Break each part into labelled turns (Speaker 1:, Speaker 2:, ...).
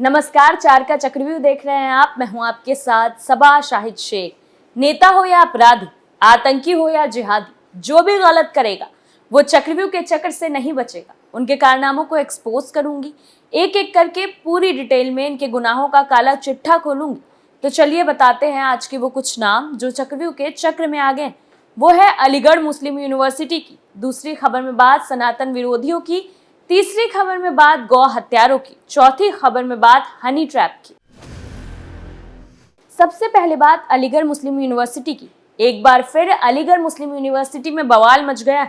Speaker 1: नमस्कार, चार का चक्रव्यूह देख रहे हैं आप। मैं हूं आपके साथ सबा शाहिद शेख। नेता हो या अपराधी, आतंकी हो या जिहादी, जो भी गलत करेगा वो चक्रव्यूह के चक्र से नहीं बचेगा। उनके कारनामों को एक्सपोज करूंगी, एक एक करके पूरी डिटेल में इनके गुनाहों का काला चिट्ठा खोलूंगी। तो चलिए बताते हैं आज के वो कुछ नाम जो चक्रव्यूह के चक्र में आ गए। वो है अलीगढ़ मुस्लिम यूनिवर्सिटी की। दूसरी खबर में बात सनातन विरोधियों की। तीसरी खबर में बात गौ हत्यारों की। चौथी खबर में बात हनी ट्रैप की। सबसे पहले बात अलीगढ़ मुस्लिम यूनिवर्सिटी की। एक बार फिर अलीगढ़ मुस्लिम यूनिवर्सिटी में बवाल मच गया।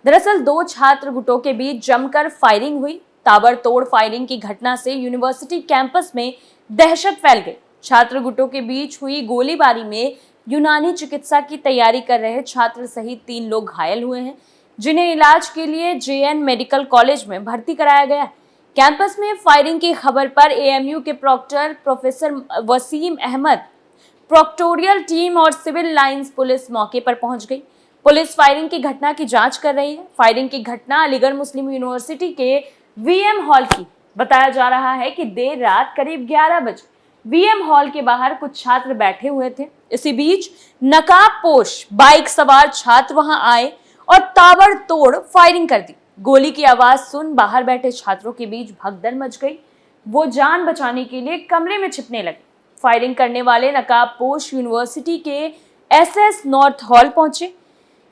Speaker 1: दरअसल दो छात्र गुटों के बीच जमकर फायरिंग हुई। ताबड़तोड़ फायरिंग की घटना से यूनिवर्सिटी कैंपस में दहशत फैल गई। छात्र गुटों के बीच हुई गोलीबारी में यूनानी चिकित्सा की तैयारी कर रहे छात्र सहित 3 लोग घायल हुए हैं, जिन्हें इलाज के लिए जेएन मेडिकल कॉलेज में भर्ती कराया गया। कैंपस में फायरिंग की खबर पर एएमयू के proctor professor Wasim Ahmad, proctorial team और सिविल लाइंस पुलिस मौके पर पहुंच गई। पुलिस फायरिंग की घटना की जांच कर रही है। फायरिंग की घटना अलीगढ़ मुस्लिम यूनिवर्सिटी के वीएम हॉल की। बताया जा रहा है कि देर रात करीब 11 बजे वीएम हॉल के बाहर कुछ छात्र बैठे हुए थे। इसी बीच नकाबपोश बाइक सवार छात्र वहां आए और ताबड़तोड़ फायरिंग कर दी। गोली की आवाज सुन बाहर बैठे छात्रों के बीच भगदड़ मच गई। वो जान बचाने के लिए कमरे में छिपने लगे। फायरिंग करने वाले नकाबपोश यूनिवर्सिटी के एसएस नॉर्थ हॉल पहुंचे।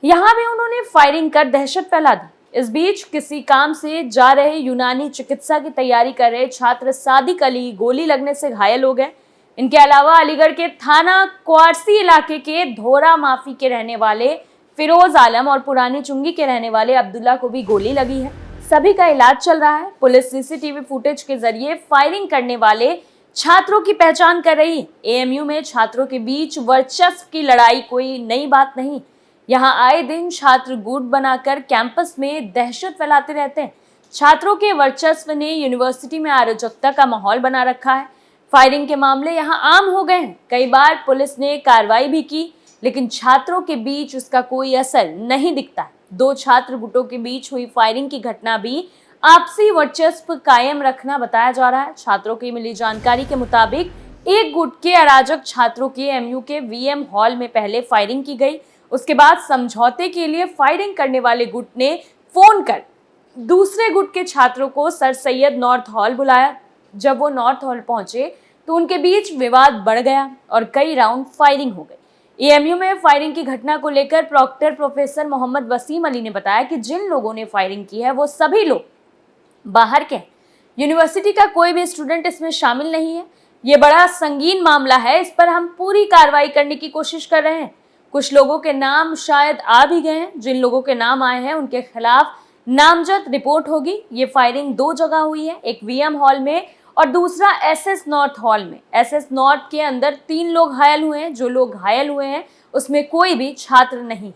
Speaker 1: यहां भी उन्होंने फायरिंग कर दहशत फैला दी। इस बीच किसी काम से जा रहे यूनानी चिकित्सा की तैयारी कर रहे छात्र सादिक अली गोली लगने से घायल हो गए। इनके अलावा अलीगढ़ के थाना क्वारसी इलाके के धोरा माफी के रहने वाले फिरोज आलम और पुरानी चुंगी के रहने वाले अब्दुल्ला को भी गोली लगी है। सभी का इलाज चल रहा है। पुलिस सीसीटीवी फुटेज के जरिए फायरिंग करने वाले छात्रों की पहचान कर रही है। एएमयू में छात्रों के बीच वर्चस्व की लड़ाई कोई नई बात नहीं। यहाँ आए दिन छात्र गुट बनाकर कैंपस में दहशत फैलाते रहते हैं। छात्रों के वर्चस्व ने यूनिवर्सिटी में अराजकता का माहौल बना रखा है। फायरिंग के मामले यहाँ आम हो गए हैं। कई बार पुलिस ने कार्रवाई भी की, लेकिन छात्रों के बीच उसका कोई असर नहीं दिखता है। 2 छात्र गुटों के बीच हुई फायरिंग की घटना भी आपसी वर्चस्व कायम रखना बताया जा रहा है। छात्रों की मिली जानकारी के मुताबिक एक गुट के अराजक छात्रों के एमयू के वीएम हॉल में पहले फायरिंग की गई। उसके बाद समझौते के लिए फायरिंग करने वाले गुट ने फोन कर दूसरे गुट के छात्रों को सर सैयद नॉर्थ हॉल बुलाया। जब वो नॉर्थ हॉल पहुंचे तो उनके बीच विवाद बढ़ गया और कई राउंड फायरिंग हो गई। एएमयू में फायरिंग की घटना को लेकर प्रॉक्टर प्रोफेसर मोहम्मद वसीम अली ने बताया कि जिन लोगों ने फायरिंग की है वो सभी लोग बाहर के हैं। यूनिवर्सिटी का कोई भी स्टूडेंट इसमें शामिल नहीं है। ये बड़ा संगीन मामला है। इस पर हम पूरी कार्रवाई करने की कोशिश कर रहे हैं। कुछ लोगों के नाम शायद आ भी गए हैं। जिन लोगों के नाम आए हैं उनके खिलाफ नामजद रिपोर्ट होगी। ये फायरिंग 2 जगह हुई है, एक वीएम हॉल में और दूसरा एसएस नॉर्थ हॉल में। एसएस नॉर्थ के अंदर 3 लोग घायल हुए हैं। जो लोग घायल हुए हैं उसमें कोई भी छात्र नहीं।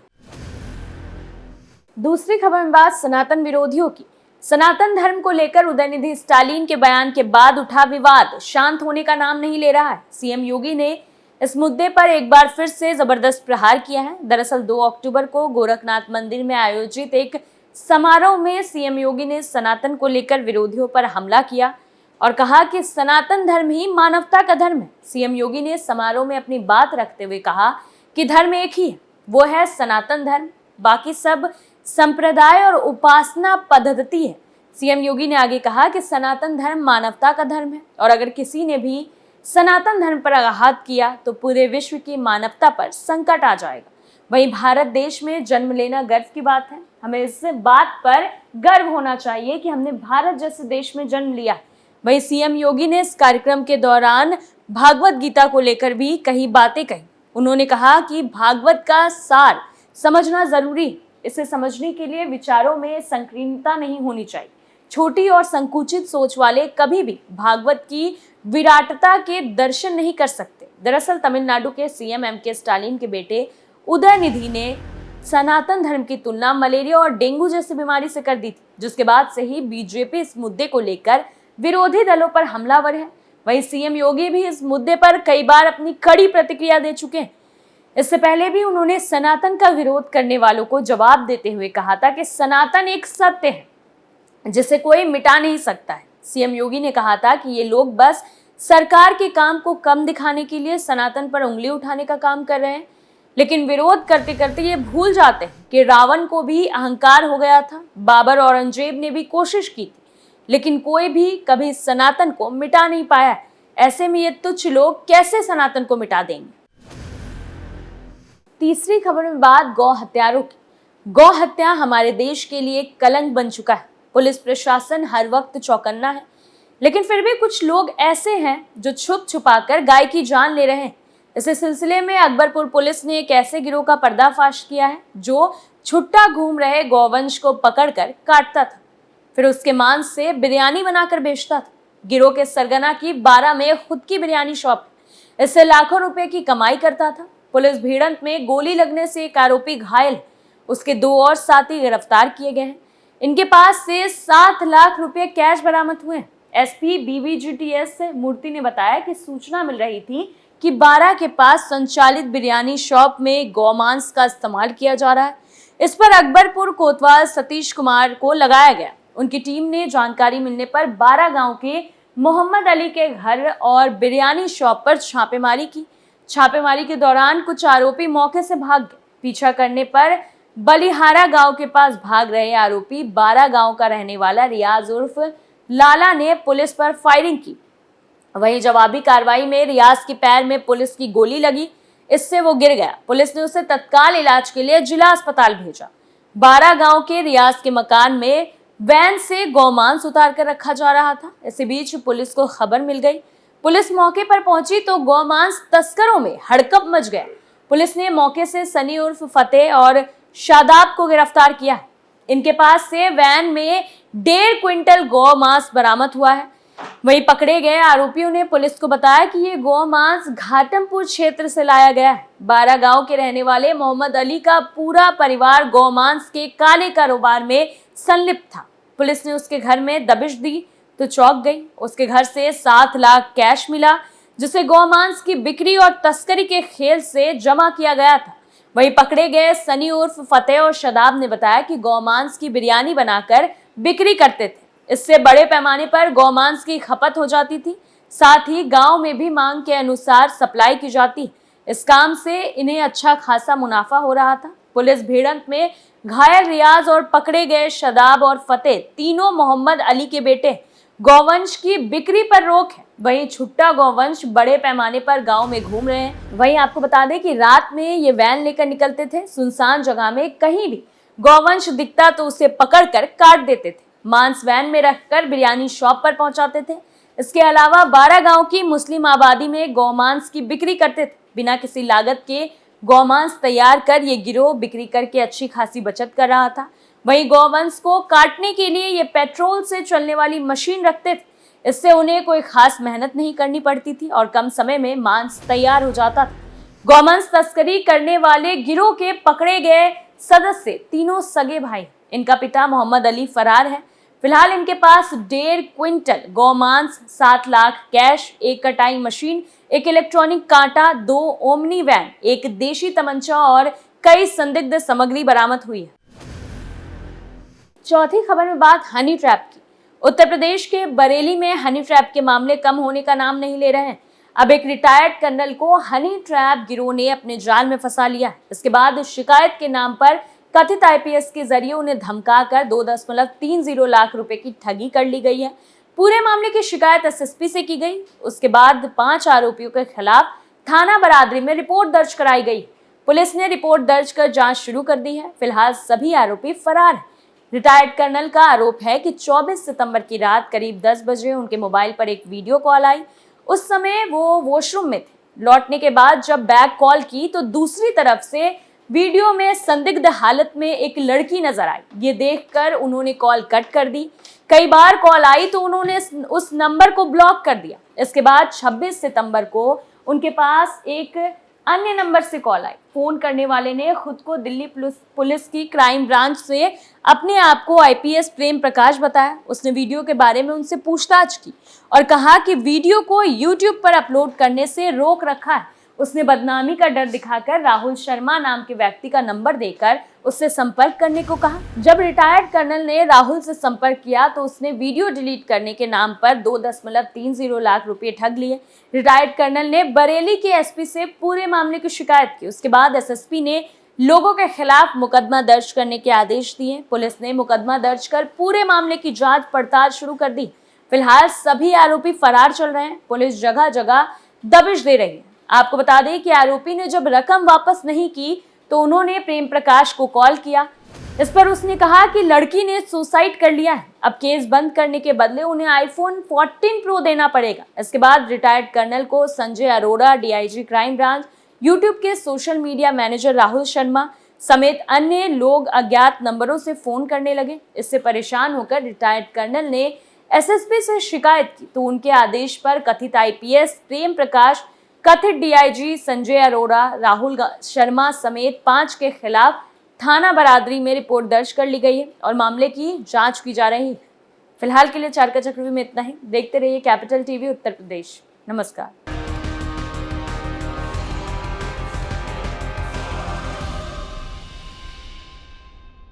Speaker 1: दूसरी खबर में बात सनातन विरोधियों की। सनातन धर्म को लेकर उदयनिधि स्टालिन के बयान के बाद उठा विवाद शांत होने का नाम नहीं ले रहा है। सीएम योगी ने इस मुद्दे पर एक बार फिर से जबरदस्त प्रहार किया है। दरअसल 2 अक्टूबर को गोरखनाथ मंदिर में आयोजित एक समारोह में सीएम योगी ने सनातन को लेकर विरोधियों पर हमला किया और कहा कि सनातन धर्म ही मानवता का धर्म है। सीएम योगी ने समारोह में अपनी बात रखते हुए कहा कि धर्म एक ही है, वो है सनातन धर्म, बाकी सब संप्रदाय और उपासना पद्धति है। सीएम योगी ने आगे कहा कि सनातन धर्म मानवता का धर्म है और अगर किसी ने भी सनातन धर्म पर आघात किया तो पूरे विश्व की मानवता पर संकट आ जाएगा। वहीं भारत देश में जन्म लेना गर्व की बात है। हमें इस बात पर गर्व होना चाहिए कि हमने भारत जैसे देश में जन्म लिया। वहीं सीएम योगी ने इस कार्यक्रम के दौरान भागवत गीता को लेकर भी कई बातें कही। उन्होंने कहा कि भागवत का सार समझना जरूरी। इसे समझने के लिए विचारों में संकीर्णता नहीं होनी चाहिए। छोटी और संकुचित सोच वाले कभी भी भागवत की विराटता के दर्शन नहीं कर सकते। दरअसल तमिलनाडु के सीएम एमके स्टालिन के बेटे उदयनिधि ने सनातन धर्म की तुलना मलेरिया और डेंगू जैसी बीमारी से कर दी थी, जिसके बाद से ही बीजेपी इस मुद्दे को लेकर विरोधी दलों पर हमलावर है। वहीं सीएम योगी भी इस मुद्दे पर कई बार अपनी कड़ी प्रतिक्रिया दे चुके हैं। इससे पहले भी उन्होंने सनातन का विरोध करने वालों को जवाब देते हुए कहा था कि सनातन एक सत्य है जिसे कोई मिटा नहीं सकता है। सीएम योगी ने कहा था कि ये लोग बस सरकार के काम को कम दिखाने के लिए सनातन पर उंगली उठाने का काम कर रहे हैं, लेकिन विरोध करते करते ये भूल जाते हैं कि रावण को भी अहंकार हो गया था। बाबर औरंगजेब ने भी कोशिश की थी, लेकिन कोई भी कभी सनातन को मिटा नहीं पाया। ऐसे में ये तुच्छ लोग कैसे सनातन को मिटा देंगे। तीसरी खबर में बात गौ हत्यारों की। गौ हत्या हमारे देश के लिए कलंक बन चुका है। पुलिस प्रशासन हर वक्त चौकन्ना है, लेकिन फिर भी कुछ लोग ऐसे हैं जो छुप छुपाकर गाय की जान ले रहे हैं। इसी सिलसिले में अकबरपुर पुलिस ने एक ऐसे गिरोह का पर्दाफाश किया है जो छुट्टा घूम रहे गौवंश को पकड़कर काटता था, फिर उसके मांस से बिरयानी बनाकर बेचता था। गिरोह के सरगना की 12 में खुद की बिरयानी शॉप है। इससे लाखों रुपए की कमाई करता था। पुलिस भिड़ंत में गोली लगने से एक आरोपी घायल, उसके 2 और साथी गिरफ्तार किए गए हैं। इनके पास से 7 लाख रुपए कैश बरामद हुए हैं। एसपी बीवीजीटीएस मूर्ति ने बताया कि सूचना मिल रही थी कि 12 के पास संचालित बिरयानी शॉप में गौमांस का इस्तेमाल किया जा रहा है। इस पर अकबरपुर कोतवाल सतीश कुमार को लगाया गया। उनकी टीम ने जानकारी मिलने पर 12 गांव के मोहम्मद अली के घर और बिरयानी शॉप पर छापेमारी की। छापेमारी के दौरान कुछ आरोपी मौके से भाग गए। पीछा करने पर बलिहारा गांव के पास भाग रहे आरोपी 12 गांव का रहने वाला रियाज उर्फ लाला ने पुलिस पर फायरिंग की। वहीं जवाबी कार्रवाई में रियाज के पैर में पुलिस की गोली लगी, इससे वो गिर गया। पुलिस ने उसे तत्काल इलाज के लिए जिला अस्पताल भेजा। 12 गांव के रियाज के मकान में वैन से गौमांस उतार कर रखा जा रहा था। इसी बीच पुलिस को खबर मिल गई। पुलिस मौके पर पहुंची तो गौमांस तस्करों में हड़कंप मच गया। पुलिस ने मौके से सनी उर्फ फतेह और शादाब को गिरफ्तार किया। इनके पास से वैन में 1.5 क्विंटल गौमांस बरामद हुआ है। वहीं पकड़े गए आरोपियों ने पुलिस को बताया कि ये गौमांस घाटमपुर क्षेत्र से लाया गया है। 12 गांव के रहने वाले मोहम्मद अली का पूरा परिवार गौमांस के काले कारोबार में संलिप्त था। पुलिस ने उसके घर में दबिश दी तो चौंक गई। उसके घर से 7 लाख कैश मिला, जिसे गौमांस की बिक्री और तस्करी के खेल से जमा किया गया था। वहीं पकड़े गए सनी उर्फ फतेह और शदाब ने बताया कि गौमांस की बिरयानी बनाकर बिक्री करते थे। इससे बड़े पैमाने पर गौमांस की खपत हो जाती थी। साथ ही गांव में भी मांग के अनुसार सप्लाई की जाती। इस काम से इन्हें अच्छा खासा मुनाफा हो रहा था। पुलिस भिड़ंत में घायल रियाज और पकड़े गए शदाब और फतेह तीनों मोहम्मद अली के बेटे। गौवंश की बिक्री पर रोक है। वहीं छुट्टा गौवंश बड़े पैमाने पर गांव में घूम रहे हैं। वहीं आपको बता दें कि रात में ये वैन लेकर निकलते थे। सुनसान जगह में कहीं भी गौवंश दिखता तो उसे पकड़कर काट देते थे। मांस वैन में रखकर बिरयानी शॉप पर पहुंचाते थे। इसके अलावा 12 गांव की मुस्लिम आबादी में गौमांस की बिक्री करते थे। बिना किसी लागत के गौमांस तैयार कर ये गिरोह बिक्री करके अच्छी खासी बचत कर रहा था। वहीं गौवंश को काटने के लिए ये पेट्रोल से चलने वाली मशीन रखते थे। इससे उन्हें कोई खास मेहनत नहीं करनी पड़ती थी और कम समय में मांस तैयार हो जाता था। गौमांस तस्करी करने वाले गिरोह के पकड़े गए सदस्य तीनों सगे भाई। इनका पिता मोहम्मद अली फरार है। फिलहाल इनके पास 1.5 क्विंटल गौमांस, 7 लाख कैश, एक कटाई मशीन, एक इलेक्ट्रॉनिक कांटा, 2 ओमनी वैन, एक देशी तमंचा और कई संदिग्ध सामग्री बरामद हुई है। चौथी खबर में बात हनी ट्रैप की। उत्तर प्रदेश के बरेली में हनी ट्रैप के मामले कम होने का नाम नहीं ले रहे हैं। अब एक रिटायर्ड कर्नल को हनी ट्रैप गिरोह ने अपने जाल में फंसा लिया। इसके बाद शिकायत के नाम पर कथित आईपीएस के जरिए उन्हें धमकाकर 2.30 लाख रुपए की ठगी कर ली गई है। पूरे मामले की शिकायत एसएसपी से की गई। उसके बाद 5 आरोपियों के खिलाफ थाना बरादरी में रिपोर्ट दर्ज कराई गई। पुलिस ने रिपोर्ट दर्ज कर जांच शुरू कर दी है। फिलहाल सभी आरोपी फरार हैं। रिटायर्ड कर्नल का आरोप है कि 24 सितंबर की रात करीब 10 बजे उनके मोबाइल पर एक वीडियो कॉल आई। उस समय वो वॉशरूम में थे। लौटने के बाद जब बैक कॉल की तो दूसरी तरफ से वीडियो में संदिग्ध हालत में एक लड़की नजर आई। ये देखकर उन्होंने कॉल कट कर दी। कई बार कॉल आई तो उन्होंने उस नंबर को ब्लॉक कर दिया। इसके बाद 26 सितंबर को उनके पास एक अन्य नंबर से कॉल आई। फोन करने वाले ने खुद को दिल्ली पुलिस की क्राइम ब्रांच से अपने आप को आईपीएस प्रेम प्रकाश बताया। उसने वीडियो के बारे में उनसे पूछताछ की और कहा कि वीडियो को यूट्यूब पर अपलोड करने से रोक रखा है। उसने बदनामी का डर दिखाकर राहुल शर्मा नाम के व्यक्ति का नंबर देकर उससे संपर्क करने को कहा। जब रिटायर्ड कर्नल ने राहुल से संपर्क किया तो उसने वीडियो डिलीट करने के नाम पर 2.30 लाख रुपए ठग लिए। रिटायर्ड कर्नल ने बरेली के एसपी से पूरे मामले की शिकायत की। उसके बाद एसएसपी ने लोगों के खिलाफ मुकदमा दर्ज करने के आदेश दिए। पुलिस ने मुकदमा दर्ज कर पूरे मामले की जांच पड़ताल शुरू कर दी। फिलहाल सभी आरोपी फरार चल रहे हैं। पुलिस जगह जगह दबिश दे रही है। आपको बता दें कि आरोपी ने जब रकम वापस नहीं की तो उन्होंने प्रेम प्रकाश को कॉल किया। इस पर उसने कहा कि लड़की ने सुसाइड कर लिया है। अब केस बंद करने के बदले उन्हें आईफोन 14 प्रो देना पड़ेगा। इसके बाद रिटायर्ड कर्नल को Sanjay Arora, DIG crime branch, YouTube के social media manager Rahul Sharma समेत अन्य लोग अज्ञात नंबरों से फोन करने लगे। इससे परेशान होकर रिटायर्ड कर्नल ने एसएसपी से शिकायत की तो उनके आदेश पर कथित आईपीएस प्रेम प्रकाश, कथित डीआईजी संजय अरोड़ा, राहुल शर्मा समेत 5 के खिलाफ थाना बरादरी में रिपोर्ट दर्ज कर ली गई है और मामले की जांच की जा रही है। फिलहाल के लिए चार का चक्रव्यूह में इतना ही। देखते रहिए कैपिटल टीवी उत्तर प्रदेश। नमस्कार।